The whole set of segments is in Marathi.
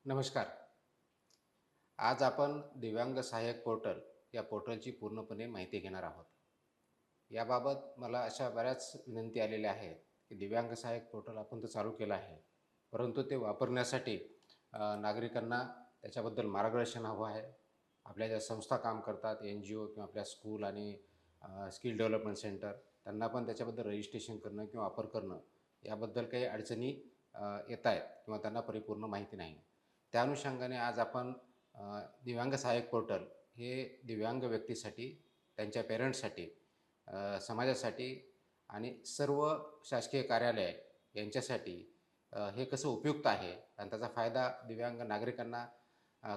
नमस्कार. आज आपण दिव्यांग सहाय्यक पोर्टल या पोर्टलची पूर्णपणे माहिती घेणार आहोत. याबाबत मला अशा बऱ्याच विनंती आलेल्या आहेत, की दिव्यांग सहाय्यक पोर्टल आपण तर चालू केलं आहे. परंतु ते वापरण्यासाठी नागरिकांना त्याच्याबद्दल मार्गदर्शन हवं आहे. आपल्या ज्या संस्था काम करतात, NGO किंवा आपल्या स्कूल आणि स्किल डेव्हलपमेंट सेंटर त्यांना पण त्याच्याबद्दल रजिस्ट्रेशन करणं किंवा वापर करणं याबद्दल काही अडचणी येत आहेत किंवा त्यांना परिपूर्ण माहिती नाही. त्या अनुषंगाने आज आपण दिव्यांग सहाय्यक पोर्टल हे दिव्यांग व्यक्तीसाठी, त्यांच्या पेरेंट्ससाठी, समाजासाठी आणि सर्व शासकीय कार्यालय यांच्यासाठी हे कसं उपयुक्त आहे आणि त्याचा फायदा दिव्यांग नागरिकांना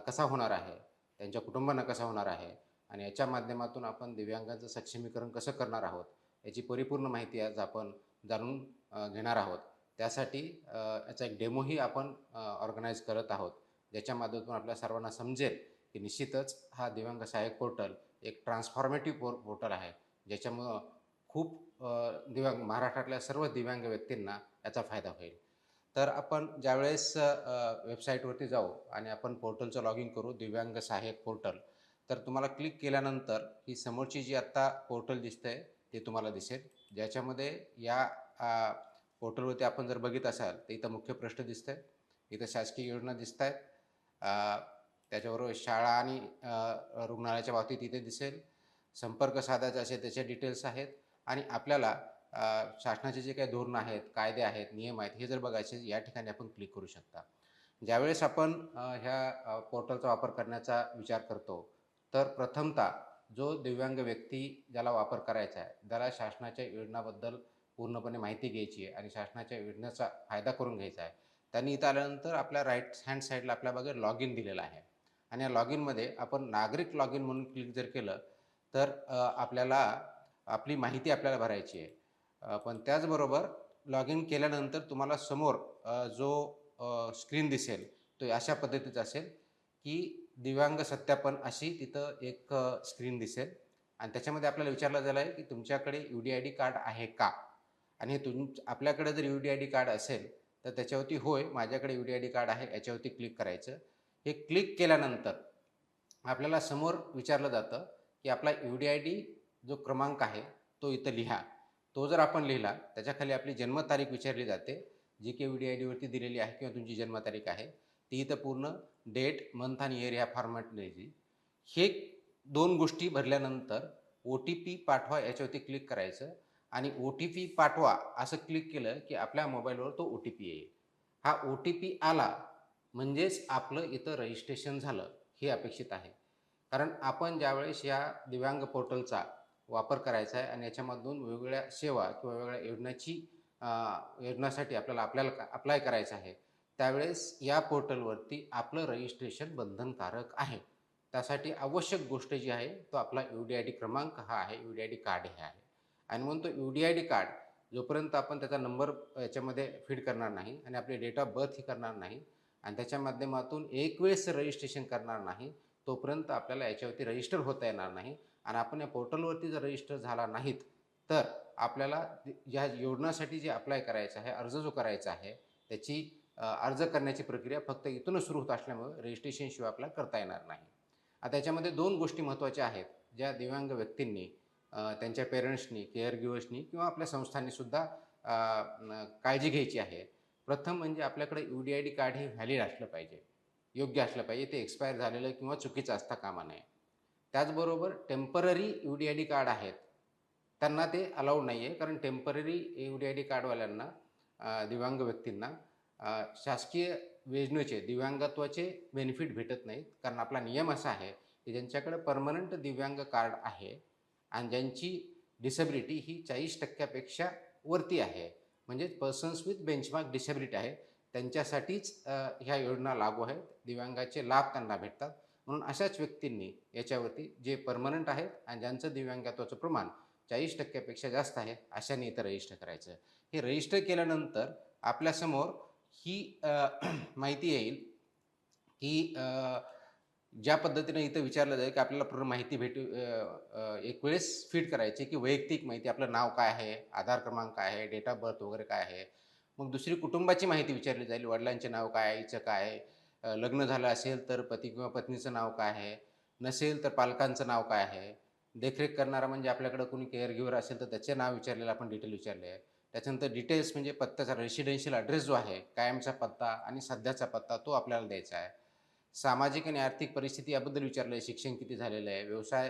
कसा होणार आहे, त्यांच्या कुटुंबांना कसा होणार आहे आणि याच्या माध्यमातून आपण दिव्यांगाचं सक्षमीकरण कसं करणार आहोत, याची परिपूर्ण माहिती आज आपण जाणून घेणार आहोत. त्यासाठी याचा एक डेमोही आपण ऑर्गनाईज करत आहोत. ज्याच्या माध्यमातून आपल्या सर्वांना समजेल, की निश्चितच हा दिव्यांग सहाय्यक पोर्टल एक ट्रान्सफॉर्मेटिव्ह पोर्टल आहे. ज्याच्यामुळं खूप दिव्यांग महाराष्ट्रातल्या सर्व दिव्यांग व्यक्तींना याचा फायदा होईल. तर आपण ज्यावेळेस वेबसाईटवरती जाऊ आणि आपण पोर्टलचं लॉगिन करू दिव्यांग सहाय्यक पोर्टल. तर तुम्हाला क्लिक केल्यानंतर ही समोरची जी आत्ता पोर्टल दिसतंय ते तुम्हाला दिसेल. ज्याच्यामध्ये या पोर्टलवरती आपण जर बघत असाल तर इथं मुख्य प्रश्न दिसतंय. इथं शासकीय योजना दिसतायत. त्याच्याबरोबर शाळा आणि रुग्णालयाच्या बाबतीत इथे दिसेल. संपर्क साधायचा असेल त्याचे डिटेल्स आहेत आणि आपल्याला शासनाचे जे काही धोरणं आहेत, कायदे आहेत, नियम आहेत हे जर बघायचे या ठिकाणी आपण क्लिक करू शकता. ज्यावेळेस आपण ह्या पोर्टलचा वापर करण्याचा विचार करतो, तर प्रथमतः जो दिव्यांग व्यक्ती ज्याला वापर करायचा आहे, त्याला शासनाच्या योजनाबद्दल पूर्णपणे माहिती घ्यायची आहे आणि शासनाच्या योजनेचा फायदा करून घ्यायचा आहे. त्यांनी इथं आल्यानंतर आपल्या राईट हँड साईडला आपल्या बघा लॉग इन दिलेलं आहे आणि या लॉग इनमध्ये आपण नागरिक लॉग इन म्हणून क्लिक जर केलं, तर आपल्याला आपली माहिती आपल्याला भरायची आहे. पण त्याचबरोबर लॉग इन केल्यानंतर तुम्हाला समोर जो स्क्रीन दिसेल, तो अशा पद्धतीचा असेल, की दिव्यांग सत्यापन अशी तिथं एक स्क्रीन दिसेल आणि त्याच्यामध्ये आपल्याला विचारलं झालं आहे, की तुमच्याकडे UDID कार्ड आहे का? आणि हे आपल्याकडे जर UDID कार्ड असेल, तर त्याच्यावरती होय, माझ्याकडे UDID कार्ड आहे याच्यावरती क्लिक करायचं. हे क्लिक केल्यानंतर आपल्याला समोर विचारलं जातं, की आपला UDID जो क्रमांक आहे, तो इथं लिहा. तो जर आपण लिहिला, त्याच्याखाली आपली जन्मतारीख विचारली जाते, जी की UDIDवरती दिलेली आहे किंवा तुमची जन्मतारीख आहे. ती इथं पूर्ण डेट, मंथ आणि इयर ह्या फॉर्मॅट द्यायची. हे 2 गोष्टी भरल्यानंतर OTP पाठवा याच्यावरती क्लिक करायचं आणि OTP पाठवा असं क्लिक केलं, की आपल्या मोबाईलवर तो OTP येईल. हा OTP आला म्हणजेच आपलं इथं रजिस्ट्रेशन झालं हे अपेक्षित आहे. कारण आपण ज्यावेळेस या दिव्यांग पोर्टलचा वापर करायचा आहे आणि याच्यामधून वेगवेगळ्या सेवा किंवा वेगवेगळ्या अ, योजनासाठी आपल्याला अप्लाय करायचं आहे. त्यावेळेस या पोर्टलवरती आपलं रजिस्ट्रेशन बंधनकारक आहे. त्यासाठी आवश्यक गोष्ट जी आहे, तो आपला UDID क्रमांक हा आहे, UDID कार्ड हे आहे. आणि म्हणून तो UDID कार्ड जोपर्यंत आपण त्याचा नंबर याच्यामध्ये फीड करणार नाही आणि आपली डेट ऑफ बर्थ ही करणार नाही आणि त्याच्या माध्यमातून एक वेळेस रजिस्ट्रेशन करणार नाही, तोपर्यंत आपल्याला याच्यावरती रजिस्टर होता येणार नाही आणि आपण या पोर्टलवरती जर रजिस्टर झाला नाहीत, तर आपल्याला या योजनासाठी जे अप्लाय करायचं आहे, अर्ज जो करायचा आहे, त्याची अर्ज करण्याची प्रक्रिया फक्त इथूनच सुरू होत असल्यामुळं रजिस्ट्रेशनशिवाय आपल्याला करता येणार नाही. आता याच्यामध्ये 2 गोष्टी महत्त्वाच्या आहेत, ज्या दिव्यांग व्यक्तींनी त्यांच्या पेरेंट्सनी, केअर गिव्हर्सनी किंवा आपल्या संस्थांनी सुद्धा काळजी घ्यायची आहे. प्रथम म्हणजे आपल्याकडे UDID कार्ड हे व्हॅलिड असलं पाहिजे. योग्य असलं पाहिजे. ते एक्सपायर झालेलं किंवा चुकीचं असता कामा नये. त्याचबरोबर टेम्पररी UDID कार्ड आहेत. त्यांना ते अलाउड नाही आहे. कारण टेम्पररी UDID कार्डवाल्यांना दिव्यांग व्यक्तींना शासकीय योजनेचे दिव्यांगत्वाचे बेनिफिट भेटत नाहीत. कारण आपला नियम असा आहे, की ज्यांच्याकडे पर्मनंट दिव्यांग कार्ड आहे आणि ज्यांची डिसेबिलिटी ही 40% पेक्षा वरती आहे. म्हणजे पर्सन्स विथ बेंचमार्क डिसेबिलिटी आहे. त्यांच्यासाठीच ह्या योजना लागू आहेत. दिव्यांगाचे लाभ त्यांना भेटतात. म्हणून अशाच व्यक्तींनी याच्यावरती जे पर्मनंट आहेत आणि ज्यांचं दिव्यांगत्वाचं प्रमाण 40% पेक्षा जास्त आहे, अशांनी इथं रजिस्टर करायचं. हे रजिस्टर केल्यानंतर आपल्यासमोर ही माहिती येईल, की ज्या पद्धतीने इथं विचारलं जाईल, की आपल्याला पूर्ण माहिती एक वेळेस फीड करायची, की वैयक्तिक माहिती आपलं नाव काय आहे, आधार क्रमांक काय आहे, डेट ऑफ बर्थ वगैरे काय आहे. मग दुसरी कुटुंबाची माहिती विचारली जाईल, वडिलांचे नाव काय आहे, आईचं काय आहे, लग्न झालं असेल तर पती किंवा पत्नीचं नाव काय आहे, नसेल तर पालकांचं नाव काय आहे, देखरेख करणारा म्हणजे आपल्याकडं कोणी केअर गिव्हर असेल तर त्याचे नाव विचारलेलं आपण डिटेल विचारले आहे. त्याच्यानंतर डिटेल्स म्हणजे पत्त्याचा रेसिडेन्शियल ॲड्रेस जो आहे, कायमचा पत्ता आणि सध्याचा पत्ता तो आपल्याला द्यायचा आहे. सामाजिक आणि आर्थिक परिस्थिती याबद्दल विचारलं आहे. शिक्षण किती झालेलं आहे, व्यवसाय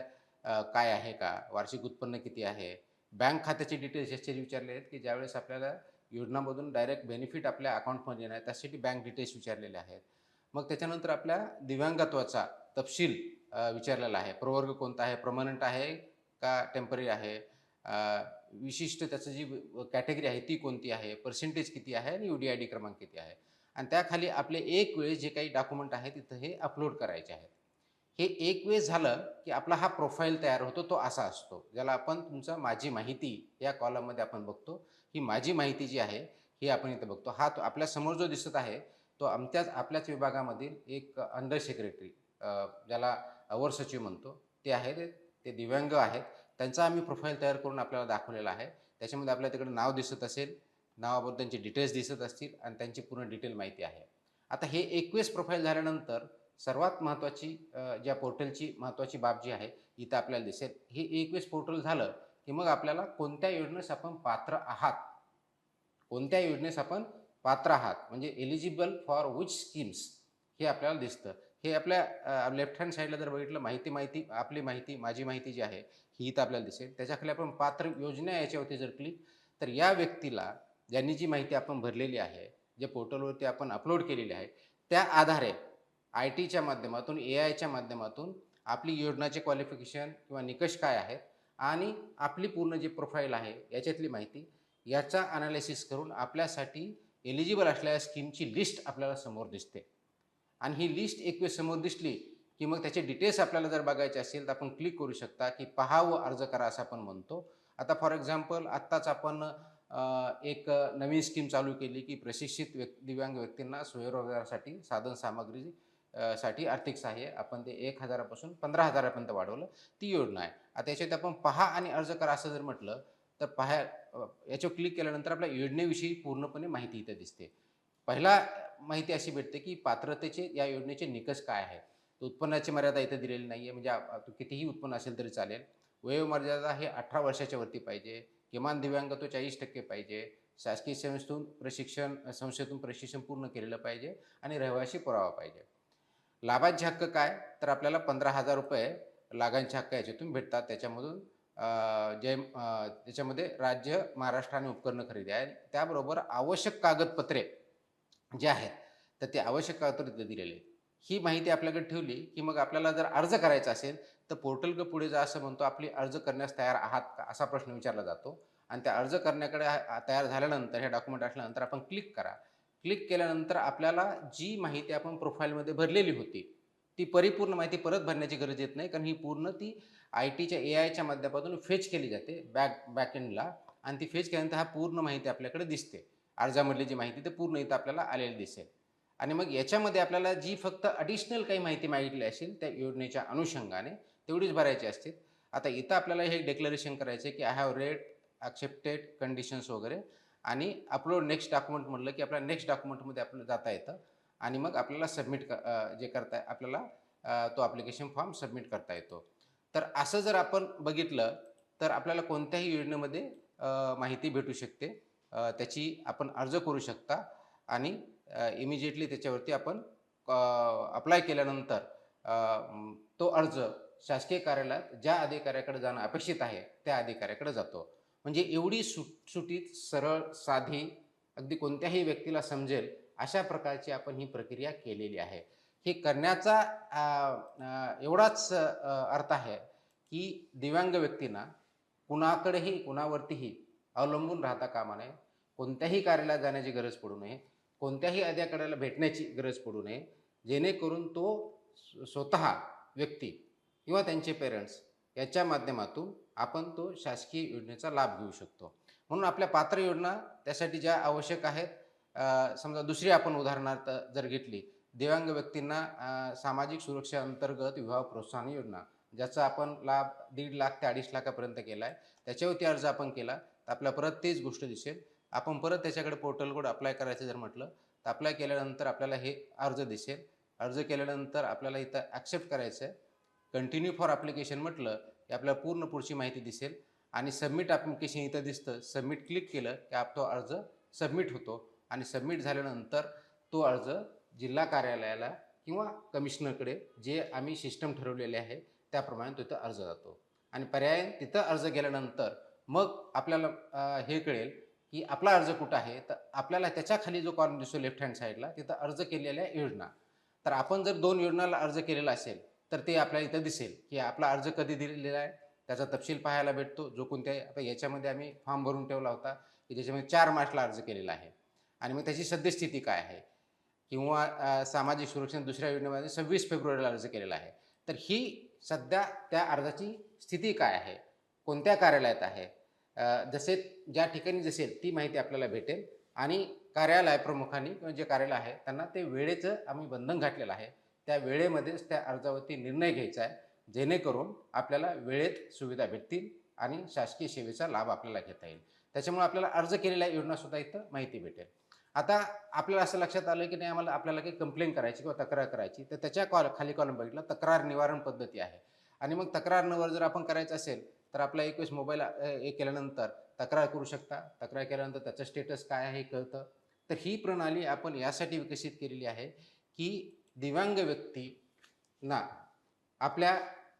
काय आहे का, वार्षिक उत्पन्न किती आहे, बँक खात्याचे डिटेल्स याचे विचारले आहेत, की ज्यावेळेस आपल्याला योजनामधून डायरेक्ट बेनिफिट आपल्या अकाउंटमध्ये येणार आहे त्यासाठी बँक डिटेल्स विचारलेले आहेत. मग त्याच्यानंतर आपल्या दिव्यांगत्वाचा तपशील विचारलेला आहे. प्रवर्ग कोणता आहे, पर्मनंट आहे का टेम्पररी आहे, विशिष्ट त्याचं जी कॅटेगरी आहे ती कोणती आहे, पर्सेंटेज किती आहे आणि UDID क्रमांक किती आहे. आणि त्याखाली आपले एक वेळेस जे काही डॉक्युमेंट आहे तिथं हे अपलोड करायचे आहेत. हे एक वेळेस झालं की आपला हा प्रोफाईल तयार होतो, तो असा असतो. ज्याला आपण तुमचं माझी माहिती या कॉलममध्ये आपण बघतो. ही माझी माहिती जी आहे, ही आपण इथे बघतो. हा तो आपल्यासमोर जो दिसत आहे, तो आपल्याच विभागामधील एक अंडर सेक्रेटरी ज्याला अवर सचिव म्हणतो, ते आहेत. ते दिव्यांग आहेत. त्यांचा आम्ही प्रोफाईल तयार करून आपल्याला दाखवलेला आहे. त्याच्यामध्ये आपल्याला तिकडे नाव दिसत असेल, नावाबद्दल त्यांचे डिटेल्स दिसत असतील आणि त्यांची पूर्ण डिटेल माहिती आहे. आता हे 21 प्रोफाईल झाल्यानंतर सर्वात महत्त्वाची ज्या पोर्टलची महत्त्वाची बाब जी आहे, इथं आपल्याला दिसेल. हे 21 पोर्टल झालं, की मग आपल्याला कोणत्या योजनेस आपण पात्र आहात, कोणत्या योजनेस आपण पात्र आहात, म्हणजे एलिजिबल फॉर विच स्कीम्स हे आपल्याला दिसतं. हे आपल्या लेफ्ट हँड साईडला जर बघितलं माहिती आपली माहिती, माझी माहिती जी आहे, ही इथं आपल्याला दिसेल. त्याच्याखाली आपण पात्र योजना याच्यावरती जर क्लिक, तर या व्यक्तीला ज्यांनी जी माहिती आपण भरलेली आहे, जे पोर्टलवरती आपण अपलोड केलेली आहे, त्या आधारे IT च्या माध्यमातून, AIच्या माध्यमातून आपली योजनाचे क्वालिफिकेशन किंवा निकष काय आहेत आणि आपली पूर्ण जी प्रोफाईल आहे याच्यातली माहिती, याचा ॲनालिसिस करून आपल्यासाठी एलिजिबल असलेल्या स्कीमची लिस्ट आपल्याला समोर दिसते. आणि ही लिस्ट एक वेळ समोर दिसली, की मग त्याचे डिटेल्स आपल्याला जर बघायचे असेल, तर आपण क्लिक करू शकता, की पहा व अर्ज करा असं आपण म्हणतो. आता फॉर एक्झाम्पल आत्ताच आपण एक नवीन स्कीम चालू केली, की प्रशिक्षित दिव्यांग व्यक्तींना स्वयंरोजगारासाठी साधन सामग्री साठी आर्थिक सहाय्य आपण ते 1,000 पासून 15,000 पर्यंत वाढवलं. ती योजना आहे. आता याच्यात आपण पहा आणि अर्ज करा असं जर म्हटलं, तर याच्यावर क्लिक केल्यानंतर आपल्या योजनेविषयी पूर्णपणे माहिती इथे दिसते. पहिला माहिती अशी भेटते, की पात्रतेचे या योजनेचे निकष काय आहेत. तर उत्पन्नाची मर्यादा इथे दिलेली नाही आहे, म्हणजे कितीही उत्पन्न असेल तरी चालेल. वयोमर्यादा हे 18 वर्षाच्या वरती पाहिजे. किमान दिव्यांगत्व 40% पाहिजे. शासकीय संस्थेतून प्रशिक्षण पूर्ण केलेलं पाहिजे आणि रहिवासी पुरावा पाहिजे. लाभांचे हक्क काय? तर आपल्याला ₹15,000 लाभांचे हक्क याच्यातून भेटतात. त्याच्यामध्ये राज्य, महाराष्ट्र आणि उपकरण खरेदी आहे. त्याबरोबर आवश्यक कागदपत्रे जे आहेत, तर ते आवश्यक कागदपत्रे तिथे दिलेले आहेत. ही माहिती आपल्याकडे ठेवली, की मग आपल्याला जर अर्ज करायचा असेल, तर पोर्टल पुढे जा असं म्हणतो, आपली अर्ज करण्यास तयार आहात का? असा प्रश्न विचारला जातो आणि त्या अर्ज करण्याकडे तयार झाल्यानंतर, हे डॉक्युमेंट असल्यानंतर आपण क्लिक करा. क्लिक केल्यानंतर आपल्याला जी माहिती आपण प्रोफाईलमध्ये भरलेली होती, ती परिपूर्ण माहिती परत भरण्याची गरज येत नाही. कारण ही पूर्ण ती IT च्या AIच्या माध्यमातून फेच केली जाते बॅकएंडला आणि ती फेच केल्यानंतर हा पूर्ण माहिती आपल्याकडे दिसते. अर्जामधली जी माहिती ते पूर्ण इथं आपल्याला आलेली दिसेल. आणि मग याच्यामध्ये आपल्याला जी फक्त ॲडिशनल काही माहिती मागितली असेल त्या योजनेच्या अनुषंगाने तेवढीच भरायची असते. आता इथं आपल्याला हे डिक्लेरेशन करायचं आहे, की I have red, accepted conditions वगैरे आणि अपलोड नेक्स्ट डॉक्युमेंट म्हटलं, की आपल्याला नेक्स्ट डॉक्युमेंटमध्ये आपलं जाता येतं आणि मग आपल्याला जे करता आपल्याला तो ॲप्लिकेशन फॉर्म सबमिट करता येतो. तर असं जर आपण बघितलं, तर आपल्याला कोणत्याही योजनेमध्ये माहिती भेटू शकते. त्याची आपण अर्ज करू शकता आणि इमिजिएटली त्याच्यावरती आपण अप्लाय केल्यानंतर तो अर्ज शासकीय कार्यालयात ज्या अधिकाऱ्याकडे जाणं अपेक्षित आहे, त्या अधिकाऱ्याकडे जातो. म्हणजे एवढी सुटसुटीत, सरळ, साधी, अगदी कोणत्याही व्यक्तीला समजेल अशा प्रकारची आपण ही प्रक्रिया केलेली आहे. हे करण्याचा एवढाच अर्थ आहे, की दिव्यांग व्यक्तींना कुणाकडेही, कुणावरतीही अवलंबून राहता कामा नये. कोणत्याही कार्यालयात जाण्याची गरज पडू नये. कोणत्याही अधिकाऱ्याला भेटण्याची गरज पडू नये. जेणेकरून तो स्वतः व्यक्ती किंवा त्यांचे पेरेंट्स याच्या माध्यमातून आपण तो शासकीय योजनेचा लाभ घेऊ शकतो. म्हणून आपल्या पात्र योजना त्यासाठी ज्या आवश्यक आहेत, समजा दुसरी आपण उदाहरणार्थ जर घेतली, दिव्यांग व्यक्तींना सामाजिक सुरक्षा अंतर्गत विवाह प्रोत्साहन योजना, ज्याचा आपण लाभ 1.5 लाख ते 2.5 लाखापर्यंत केला आहे. त्याच्यावरती अर्ज आपण केला, तर आपल्याला परत तेच गोष्ट दिसेल. आपण परत त्याच्याकडे पोर्टलकडे अप्लाय करायचं जर म्हटलं, तर अप्लाय केल्यानंतर आपल्याला हे अर्ज दिसेल. अर्ज केल्यानंतर आपल्याला इथं ॲक्सेप्ट करायचं आहे. कंटिन्यू फॉर ॲप्लिकेशन म्हटलं की आपल्याला पूर्ण पुढची माहिती दिसेल आणि सबमिट ॲप्लिकेशन इथं दिसतं. सबमिट क्लिक केलं की तो अर्ज सबमिट होतो आणि सबमिट झाल्यानंतर तो अर्ज जिल्हा कार्यालयाला किंवा कमिशनरकडे जे आम्ही सिस्टम ठरवलेले आहे त्याप्रमाणे तिथं अर्ज जातो आणि पर्याय तिथं अर्ज केल्यानंतर मग आपल्याला हे कळेल की आपला अर्ज कुठं आहे. तर आपल्याला त्याच्या खाली जो कॉलम दिसतो लेफ्ट हँड साईडला तिथं अर्ज केलेल्या योजना. तर आपण जर 2 योजनाला अर्ज केलेला असेल तर ते आपल्याला इथं दिसेल की आपला अर्ज कधी दिलेला आहे, त्याचा तपशील पाहायला भेटतो. जो कोणत्या आता याच्यामध्ये आम्ही फॉर्म भरून ठेवला होता की ज्याच्यामध्ये 4 मार्चला अर्ज केलेला आहे आणि मग त्याची सद्यस्थिती काय आहे किंवा सामाजिक सुरक्षण दुसऱ्या योजनेमध्ये 26 फेब्रुवारीला अर्ज केलेला आहे. तर ही सध्या त्या अर्जाची स्थिती काय आहे, कोणत्या कार्यालयात आहे, जसे ज्या ठिकाणी दिसेल ती माहिती आपल्याला भेटेल आणि कार्यालय प्रमुखांनी किंवा जे कार्यालय आहे त्यांना ते वेळेचं आम्ही बंधन घातलेलं आहे. त्या वेळेमध्येच त्या अर्जावरती निर्णय घ्यायचा आहे, जेणेकरून आपल्याला वेळेत सुविधा भेटतील आणि शासकीय सेवेचा लाभ आपल्याला घेता येईल. त्याच्यामुळे आपल्याला अर्ज केलेल्या योजनासुद्धा इथं माहिती भेटेल. आता आपल्याला असं लक्षात आलं की नाही आपल्याला काही कंप्लेंट करायची किंवा तक्रार करायची, तर त्याच्या खाली कॉलम बघितला तक्रार निवारण पद्धती आहे आणि मग तक्रार निवारण जर आपण करायचं असेल तर आपला एक वेळेस मोबाईल हे केल्यानंतर तक्रार करू शकता. तक्रार केल्यानंतर त्याचं स्टेटस काय आहे हे कळतं. तर ही प्रणाली आपण यासाठी विकसित केलेली आहे की दिव्यांग व्यक्तींना आपल्या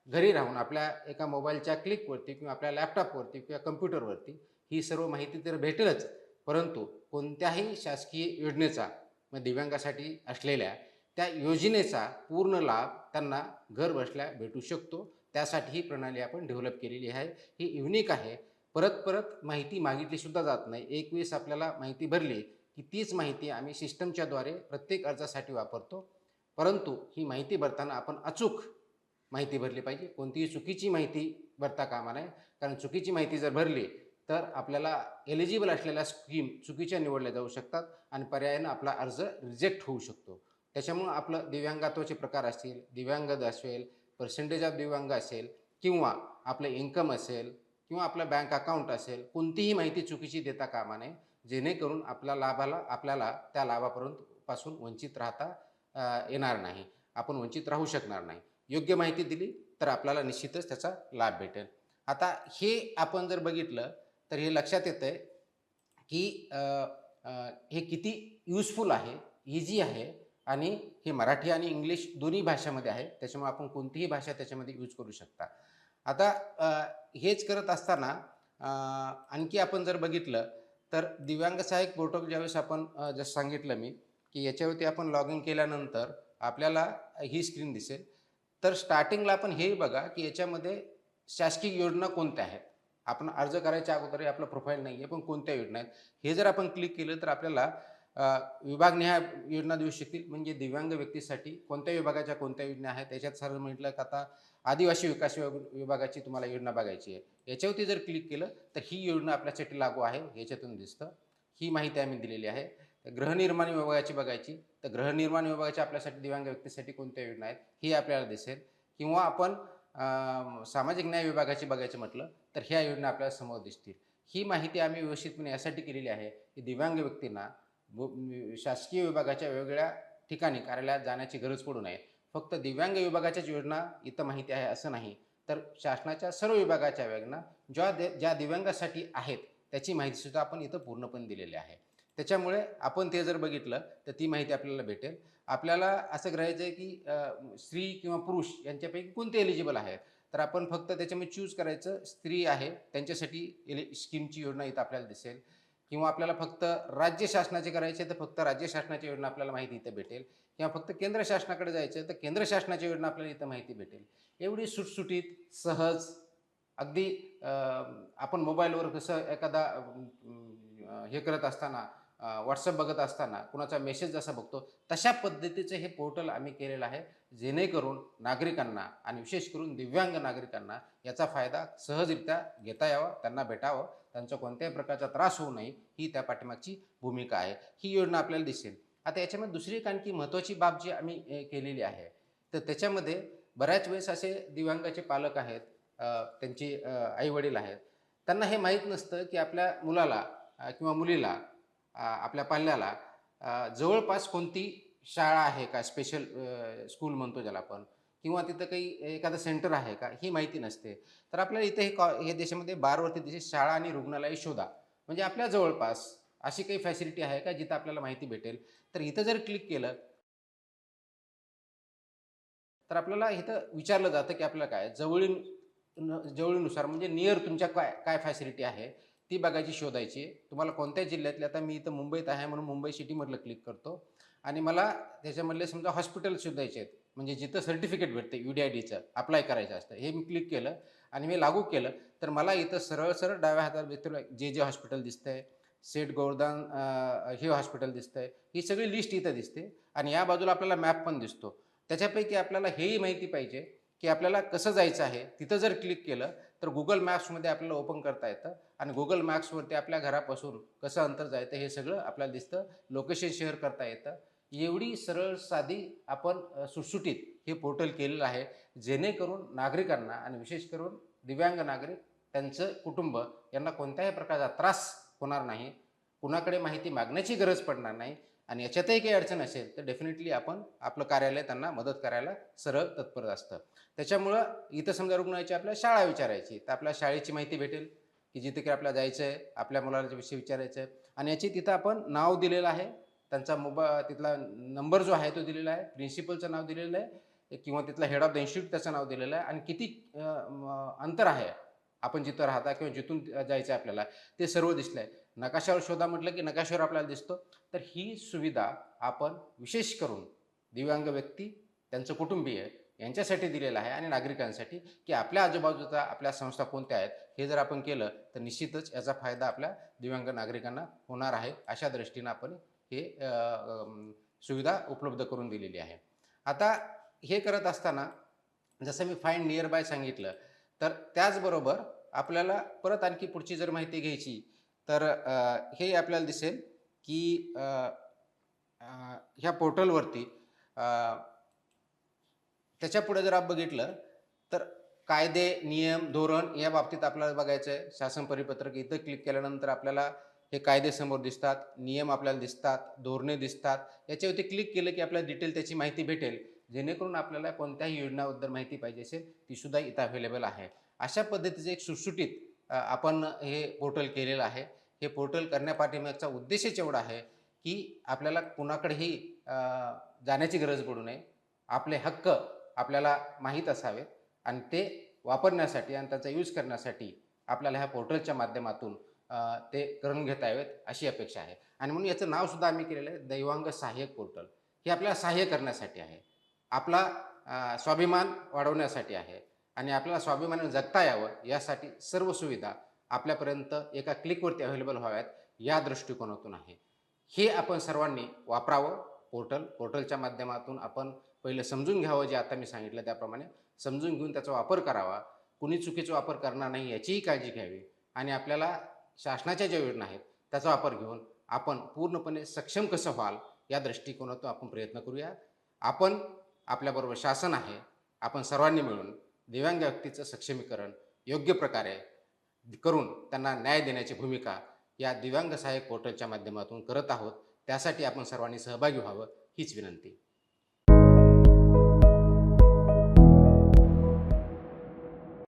घरी राहून आपल्या एका मोबाईलच्या क्लिकवरती किंवा आपल्या लॅपटॉपवरती किंवा कम्प्युटरवरती ही सर्व माहिती तर भेटेलच, परंतु कोणत्याही शासकीय योजनेचा दिव्यांगासाठी असलेल्या त्या योजनेचा पूर्ण लाभ त्यांना घर बसल्या भेटू शकतो. त्यासाठी ही प्रणाली आपण डेव्हलप केलेली आहे. ही युनिक आहे. परत परत माहिती मागितली सुद्धा जात नाही. एक वेळेस आपल्याला माहिती भरली की तीच माहिती आम्ही सिस्टमच्याद्वारे प्रत्येक अर्जासाठी वापरतो. परंतु ही माहिती भरताना आपण अचूक माहिती भरली पाहिजे. कोणतीही चुकीची माहिती भरता कामा नये, कारण चुकीची माहिती जर भरली तर आपल्याला एलिजिबल असलेल्या स्कीम चुकीच्या निवडल्या जाऊ शकतात आणि पर्यायानं आपला अर्ज रिजेक्ट होऊ शकतो. त्याच्यामुळं आपलं दिव्यांगत्वाचे प्रकार असतील, दिव्यांग असेल, पर्सेंटेज ऑफ दिव्यांग असेल किंवा आपलं इन्कम असेल किंवा आपलं बँक अकाउंट असेल, कोणतीही माहिती चुकीची देता कामा नये, जेणेकरून आपल्याला त्या लाभापासून वंचित राहता येणार नाही. आपण वंचित राहू शकणार नाही. योग्य माहिती दिली तर आपल्याला निश्चितच त्याचा लाभ भेटेल. आता हे आपण जर बघितलं तर हे लक्षात येतंय की हे किती युजफुल आहे, इझी आहे आणि हे मराठी आणि इंग्लिश दोन्ही भाषामध्ये आहे. त्याच्यामुळे आपण कोणतीही भाषा त्याच्यामध्ये यूज करू शकता. आता हेच करत असताना आणखी आपण जर बघितलं तर दिव्यांग सहाय्यक पोर्टल ज्यावेळेस आपण जसं सांगितलं मी की याच्यावरती आपण लॉग इन केल्यानंतर आपल्याला ही स्क्रीन दिसेल. तर स्टार्टिंगला आपण हे बघा की याच्यामध्ये शासकीय योजना कोणत्या आहेत. आपण अर्ज करायच्या अगोदर आपलं प्रोफाईल नाही आहे, पण कोणत्या योजना आहेत हे जर आपण क्लिक केलं तर आपल्याला विभागनिहाय योजना देऊ शकतील. म्हणजे दिव्यांग व्यक्तीसाठी कोणत्या विभागाच्या कोणत्या योजना आहेत. त्याच्यात सर म्हटलं की आता आदिवासी विकास विभागाची तुम्हाला योजना बघायची आहे. याच्यावरती जर क्लिक केलं तर ही योजना आपल्यासाठी लागू आहे याच्यातून दिसतं. ही माहिती आम्ही दिलेली आहे. गृहनिर्माण विभागाची बघायची तर गृहनिर्माण विभागाच्या आपल्यासाठी दिव्यांग व्यक्तीसाठी कोणत्या योजना आहेत ही आपल्याला दिसेल. किंवा आपण सामाजिक न्याय विभागाची बघायचं म्हटलं तर ह्या योजना आपल्याला समोर दिसतील. ही माहिती आम्ही व्यवस्थितपणे यासाठी केलेली आहे की दिव्यांग व्यक्तींना शासकीय विभागाच्या वेगवेगळ्या ठिकाणी कार्यालयात जाण्याची गरज पडू नये. फक्त दिव्यांग विभागाच्याच योजना इथं माहिती आहे असं नाही, तर शासनाच्या सर्व विभागाच्या योजना ज्या दिव्यांगासाठी आहेत त्याची माहितीसुद्धा आपण इथं पूर्णपणे दिलेली आहे. त्याच्यामुळे आपण ते जर बघितलं तर ती माहिती आपल्याला भेटेल. आपल्याला असं ग्रहायचं आहे की स्त्री किंवा पुरुष यांच्यापैकी कोणते एलिजिबल आहेत. तर आपण फक्त त्याच्यामध्ये चूज करायचं. स्त्री आहे त्यांच्यासाठी स्कीमची योजना इथं आपल्याला दिसेल. किंवा आपल्याला फक्त राज्य शासनाचे करायचे तर फक्त राज्य शासनाची योजना आपल्याला माहिती इथं भेटेल. किंवा फक्त केंद्र शासनाकडे जायचं तर केंद्र शासनाची योजना आपल्याला इथं माहिती भेटेल. एवढी सुटसुटीत, सहज, अगदी आपण मोबाईलवर कसं एखादा हे करत असताना व्हॉट्सअप बघत असताना कुणाचा मेसेज जसा बघतो तशा पद्धतीचं हे पोर्टल आम्ही केलेलं आहे, जेणेकरून नागरिकांना आणि विशेष करून दिव्यांग नागरिकांना याचा फायदा सहजरित्या घेता यावा, त्यांना भेटावं, त्यांचा कोणत्याही प्रकारचा त्रास होऊ नये ही त्या पाठीमागची भूमिका आहे. ही योजना आपल्याला दिसेल. आता याच्यामध्ये दुसरी एक आणखी महत्त्वाची बाब जी आम्ही केलेली आहे तर त्याच्यामध्ये बऱ्याच वेळेस असे दिव्यांगाचे पालक आहेत, त्यांची आईवडील आहेत, त्यांना हे माहीत नसतं की आपल्या मुलाला किंवा मुलीला आपल्या पाल्याला जवळपास कोणती शाळा आहे का, स्पेशल स्कूल म्हणतो ज्याला आपण, किंवा तिथं काही एखादं सेंटर आहे का, ही माहिती नसते. तर आपल्याला इथे हे देशामध्ये बारवरती देशात शाळा आणि रुग्णालय शोधा. म्हणजे आपल्या जवळपास अशी काही फॅसिलिटी आहे का जिथं आपल्याला माहिती भेटेल. तर इथं जर क्लिक केलं तर आपल्याला इथं विचारलं जातं, की आपल्याला काय जवळीनुसार म्हणजे नियर तुमच्या काय काय फॅसिलिटी आहे, ती बघायची, शोधायची. तुम्हाला कोणत्या जिल्ह्यातली, आता मी इथं मुंबईत आहे म्हणून मुंबई सिटीमधलं क्लिक करतो आणि मला त्याच्यामधले समजा हॉस्पिटल शोधायचे आहेत. म्हणजे जिथं सर्टिफिकेट भेटते UDIDचं अप्लाय करायचं असतं. हे मी क्लिक केलं आणि मी लागू केलं, तर मला इथं सरळ-सरळ डाव्या हाताला दिसतं जे हॉस्पिटल दिसतंय, सेठ गौरदान हे हॉस्पिटल दिसतंय. ही सगळी लिस्ट इथं दिसते आणि या बाजूला आपल्याला मॅप पण दिसतो. त्याच्यापैकी आपल्याला हेही माहिती पाहिजे, की आपल्याला कसं जायचं आहे. तिथं जर क्लिक केलं, तर Google मॅप्समध्ये आपल्याला ओपन करता येतं आणि Google मॅप्सवरती आपल्या घरापासून कसं अंतर जायचं हे सगळं आपल्याला दिसतं. लोकेशन शेअर करता येतं. एवढी सरळ साधी आपण सुटसुटीत हे पोर्टल केलेलं आहे, जेणेकरून नागरिकांना आणि विशेष करून दिव्यांग नागरिक, त्यांचं कुटुंब यांना कोणत्याही प्रकारचा त्रास होणार नाही. कुणाकडे माहिती मागण्याची गरज पडणार नाही आणि याच्यातही काही अडचण असेल तर डेफिनेटली आपण आपलं कार्यालय त्यांना मदत करायला सरळ तत्पर असतं. त्याच्यामुळं इथं समजा रुग्णाची आपल्याला शाळा विचारायची, तर आपल्या शाळेची माहिती भेटेल, की जिथे काही आपल्याला जायचं आहे, आपल्या मुलाच्या विषयी विचारायचं आहे आणि याची तिथं आपण नाव दिलेलं आहे. त्यांचा तिथला नंबर जो आहे तो दिलेला आहे, प्रिन्सिपलचं नाव दिलेलं आहे किंवा तिथला हेड ऑफ द इन्स्टिट्यूट त्याचं नाव दिलेलं आहे आणि किती अंतर आहे आपण जिथं राहता किंवा जिथून जायचं आहे आपल्याला, ते सर्व दिसलं आहे. नकाशावर शोधा म्हटलं की नकाशावर आपल्याला दिसतं. तर ही सुविधा आपण विशेष करून दिव्यांग व्यक्ती, त्यांचं कुटुंबीय यांच्यासाठी दिलेलं आहे आणि नागरिकांसाठी, की आपल्या आजूबाजूचा आपल्या संस्था कोणत्या आहेत हे जर आपण केलं तर निश्चितच याचा फायदा आपल्या दिव्यांग नागरिकांना होणार आहे. अशा दृष्टीनं आपण हे सुविधा उपलब्ध करून दिलेली आहे. आता हे करत असताना जसं मी फाइंड नियर बाय सांगितलं, तर त्याचबरोबर आपल्याला परत आणखी पुढची जर माहिती घ्यायची, तर हे आपल्याला दिसेल, की ह्या पोर्टलवरती त्याच्यापुढे जर आपण बघितलं, तर कायदे, नियम, धोरण या बाबतीत आपल्याला बघायचं आहे. शासन परिपत्रक इथं क्लिक केल्यानंतर आपल्याला हे कायदे समोर दिसतात, नियम आपल्याला दिसतात, धोरणे दिसतात. याच्यावरती क्लिक केलं की आपल्याला डिटेल त्याची माहिती भेटेल. जेणेकरून आपल्याला कोणत्याही योजनाबद्दल माहिती पाहिजे असेल, तीसुद्धा इथं अवेलेबल आहे. अशा पद्धतीचं एक सुटसुटीत आपण हे पोर्टल केलेलं आहे. हे पोर्टल करण्यापाठीमागचा उद्देशच एवढा आहे, की आपल्याला कुणाकडेही जाण्याची गरज पडू नये. आपले हक्क आपल्याला माहीत असावेत आणि ते वापरण्यासाठी आणि त्याचा यूज करण्यासाठी आपल्याला ह्या पोर्टलच्या माध्यमातून ते करून घेता यावेत अशी अपेक्षा आहे. आणि म्हणून याचं नावसुद्धा आम्ही केलेलं आहे दैवांग सहाय्यक पोर्टल. हे आपल्याला सहाय्य करण्यासाठी आहे. आपला स्वाभिमान वाढवण्यासाठी आहे आणि आपल्याला स्वाभिमानाने जगता यावं यासाठी सर्व सुविधा आपल्यापर्यंत एका क्लिकवरती अवेलेबल व्हाव्यात या दृष्टिकोनातून आहे. हे आपण सर्वांनी वापरावं. पोर्टलच्या माध्यमातून आपण पहिलं समजून घ्यावं, जे आता मी सांगितलं त्याप्रमाणे समजून घेऊन त्याचा वापर करावा. कुणी चुकीचा वापर करणार नाही याचीही काळजी घ्यावी आणि आपल्याला शासनाच्या ज्या योजना आहेत त्याचा वापर घेऊन आपण पूर्णपणे सक्षम कसं व्हाल या दृष्टिकोनातून आपण प्रयत्न करूया. आपण आपल्याबरोबर शासन आहे. आपण सर्वांनी मिळून दिव्यांग व्यक्तीचं सक्षमीकरण योग्य प्रकारे करून त्यांना न्याय देण्याची भूमिका या दिव्यांग सहाय्यक पोर्टलच्या माध्यमातून करत आहोत. त्यासाठी आपण सर्वांनी सहभागी व्हावं हीच विनंती.